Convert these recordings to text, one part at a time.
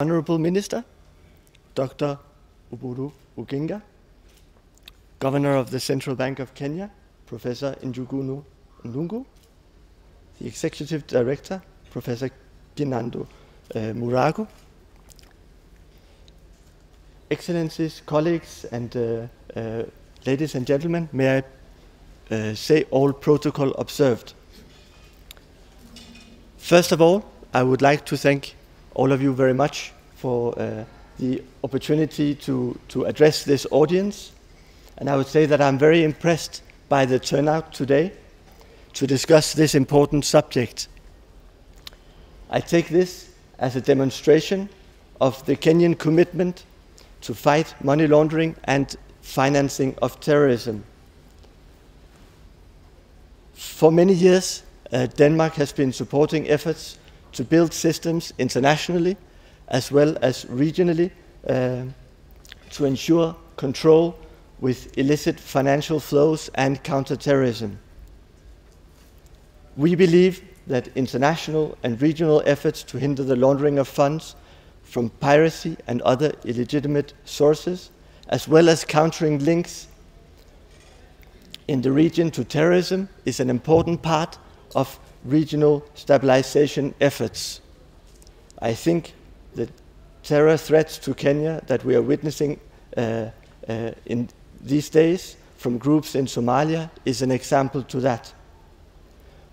Honorable Minister, Dr. Oburu Oginga, Governor of the Central Bank of Kenya, Professor Njugunu Ndungu, the Executive Director, Professor Ginando Murago, Excellencies, colleagues, and ladies and gentlemen, may I say all protocol observed. First of all, I would like to thank all of you very much for the opportunity to address this audience. And I would say that I'm very impressed by the turnout today to discuss this important subject. I take this as a demonstration of the Kenyan commitment to fight money laundering and financing of terrorism. For many years, Denmark has been supporting efforts to build systems internationally as well as regionally to ensure control with illicit financial flows and counterterrorism. We believe that international and regional efforts to hinder the laundering of funds from piracy and other illegitimate sources, as well as countering links in the region to terrorism, is an important part of regional stabilization efforts. I think the terror threats to Kenya that we are witnessing in these days from groups in Somalia is an example to that.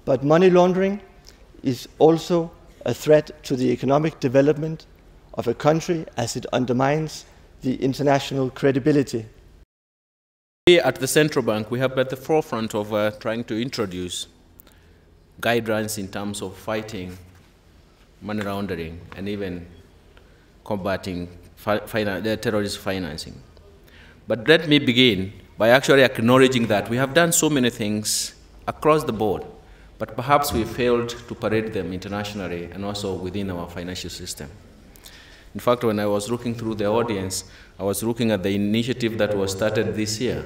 But money laundering is also a threat to the economic development of a country as it undermines the international credibility. We at the Central Bank, we have been at the forefront of trying to introduce guidelines in terms of fighting money laundering and even combating terrorist financing. But let me begin by actually acknowledging that we have done so many things across the board, but perhaps we failed to parade them internationally and also within our financial system. In fact, when I was looking through the audience, I was looking at the initiative that was started this year,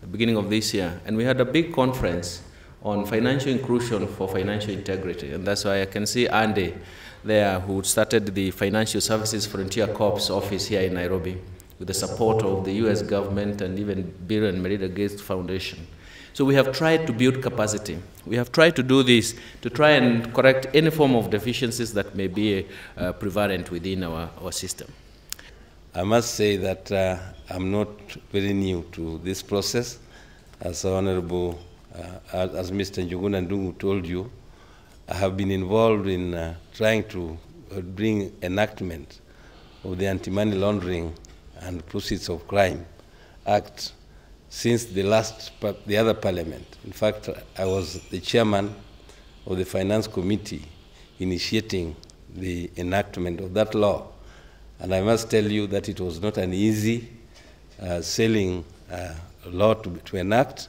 the beginning of this year, and we had a big conference on financial inclusion for financial integrity. And that's why I can see Andy there, who started the Financial Services Frontier Corps office here in Nairobi with the support of the US government and even Bill and Melinda Gates Foundation. So we have tried to build capacity. We have tried to do this to try and correct any form of deficiencies that may be prevalent within our system. I must say that I'm not very new to this process. As Honorable as Mr. Njuguna Ndungu told you, I have been involved in trying to bring enactment of the Anti-Money Laundering and Proceeds of Crime Act since the other parliament. In fact, I was the chairman of the Finance Committee initiating the enactment of that law. And I must tell you that it was not an easy selling law to enact,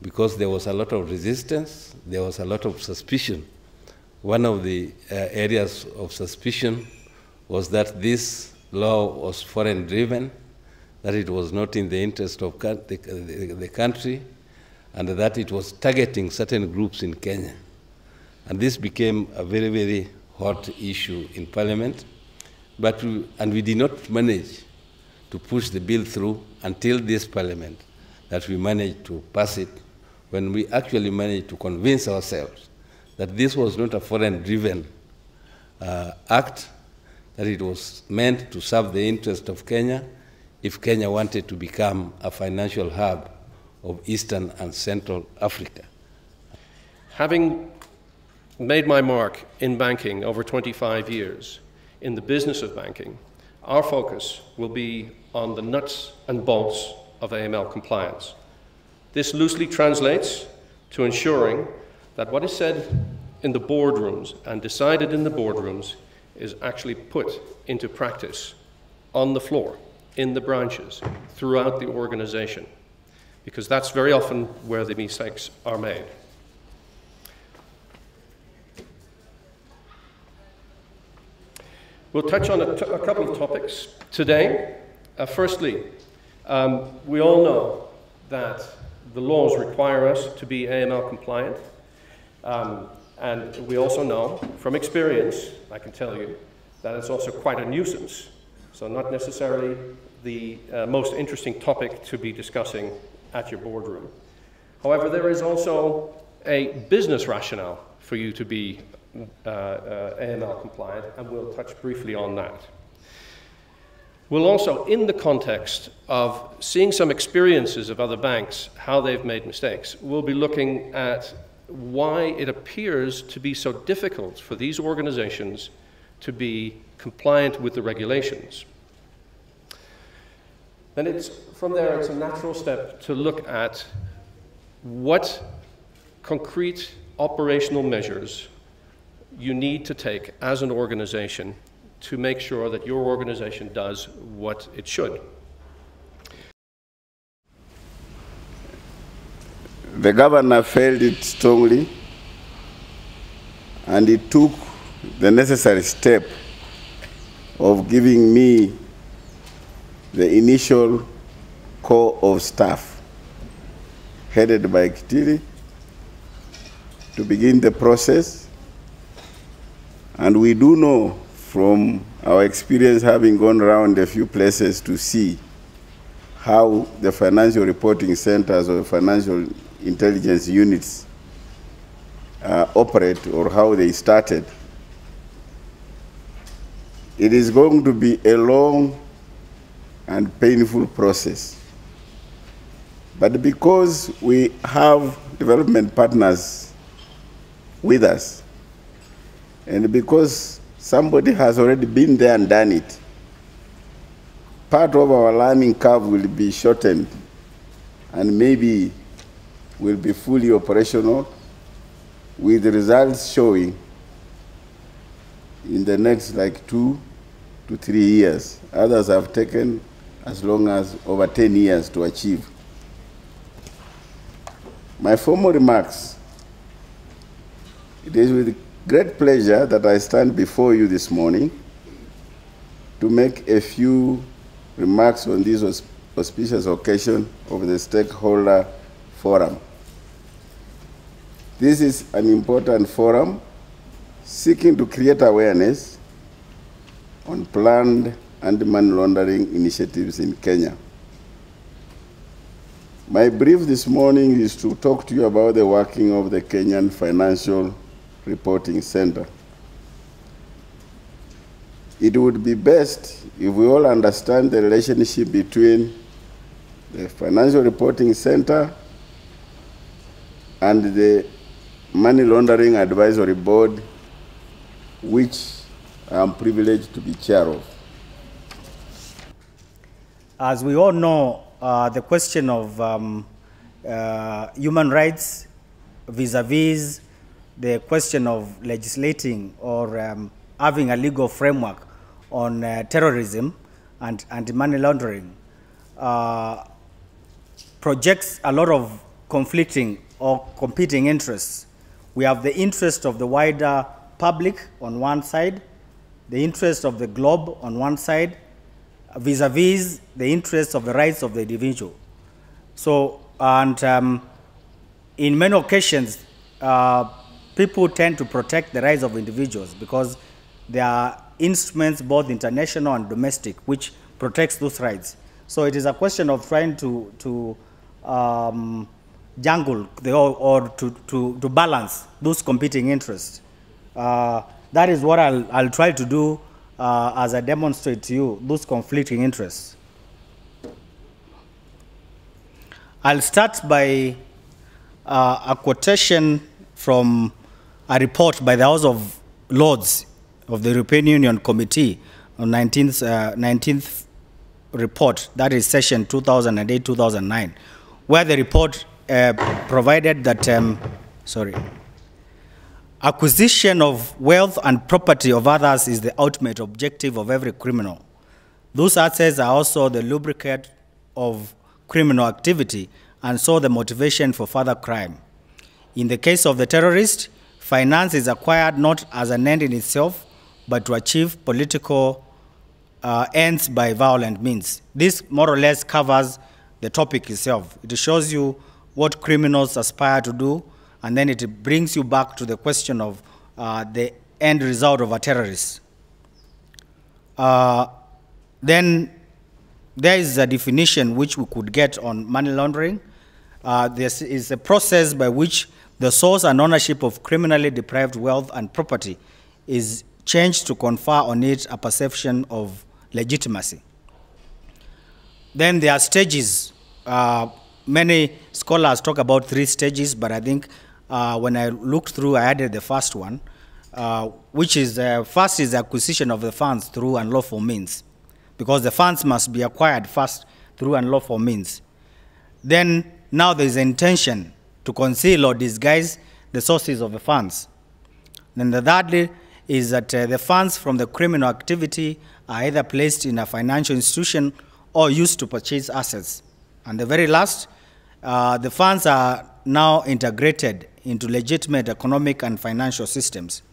because there was a lot of resistance, there was a lot of suspicion. One of the areas of suspicion was that this law was foreign-driven, that it was not in the interest of the country, and that it was targeting certain groups in Kenya. And this became a very, very hot issue in Parliament, and we did not manage to push the bill through until this Parliament, that we managed to pass it, when we actually managed to convince ourselves that this was not a foreign-driven act, that it was meant to serve the interest of Kenya if Kenya wanted to become a financial hub of Eastern and Central Africa. Having made my mark in banking over 25 years, in the business of banking, our focus will be on the nuts and bolts of AML compliance. This loosely translates to ensuring that what is said in the boardrooms and decided in the boardrooms is actually put into practice on the floor, in the branches, throughout the organization, because that's very often where the mistakes are made. We'll touch on a couple of topics today. Firstly, we all know that the laws require us to be AML compliant. And we also know from experience, I can tell you, that it's also quite a nuisance. So not necessarily the most interesting topic to be discussing at your boardroom. However, there is also a business rationale for you to be AML compliant, and we'll touch briefly on that. We'll also, in the context of seeing some experiences of other banks, how they've made mistakes, we'll be looking at why it appears to be so difficult for these organizations to be compliant with the regulations. Then from there, it's a natural step to look at what concrete operational measures you need to take as an organization to make sure that your organization does what it should. The governor felt it strongly, and he took the necessary step of giving me the initial core of staff, headed by Kitili, to begin the process. And we do know from our experience, having gone around a few places to see how the financial reporting centers or financial intelligence units operate, or how they started, it is going to be a long and painful process. But because we have development partners with us, and because somebody has already been there and done it, part of our learning curve will be shortened, and maybe will be fully operational, with the results showing in the next like 2 to 3 years. Others have taken as long as over 10 years to achieve. My formal remarks, it is with great pleasure that I stand before you this morning to make a few remarks on this auspicious occasion of the stakeholder forum. This is an important forum seeking to create awareness on planned anti-money laundering initiatives in Kenya. My brief this morning is to talk to you about the working of the Kenyan Financial Reporting Center. It would be best if we all understand the relationship between the Financial Reporting Center and the Money Laundering Advisory Board, which I am privileged to be chair of. As we all know, the question of human rights vis-a-vis the question of legislating or having a legal framework on terrorism and anti-money laundering projects a lot of conflicting or competing interests. We have the interest of the wider public on one side, the interest of the globe on one side, vis-a-vis the interests of the rights of the individual. So, and in many occasions, people tend to protect the rights of individuals because there are instruments, both international and domestic, which protects those rights. So it is a question of trying to jungle or to balance those competing interests. That is what I'll try to do as I demonstrate to you those conflicting interests. I'll start by a quotation from a report by the House of Lords of the European Union Committee on 19th report, that is session 2008-2009, where the report provided that, acquisition of wealth and property of others is the ultimate objective of every criminal. Those assets are also the lubricant of criminal activity and so the motivation for further crime. In the case of the terrorist, finance is acquired not as an end in itself, but to achieve political ends by violent means. This more or less covers the topic itself. It shows you what criminals aspire to do, and then it brings you back to the question of the end result of a terrorist. Then there is a definition which we could get on money laundering. This is a process by which the source and ownership of criminally deprived wealth and property is changed to confer on it a perception of legitimacy. Then there are stages. Many scholars talk about 3 stages, but I think when I looked through, I added the first one, which is first is the acquisition of the funds through unlawful means, because the funds must be acquired first through unlawful means. Then now there is an intention to conceal or disguise the sources of the funds. Then the third is that the funds from the criminal activity are either placed in a financial institution or used to purchase assets. And the very last, the funds are now integrated into legitimate economic and financial systems.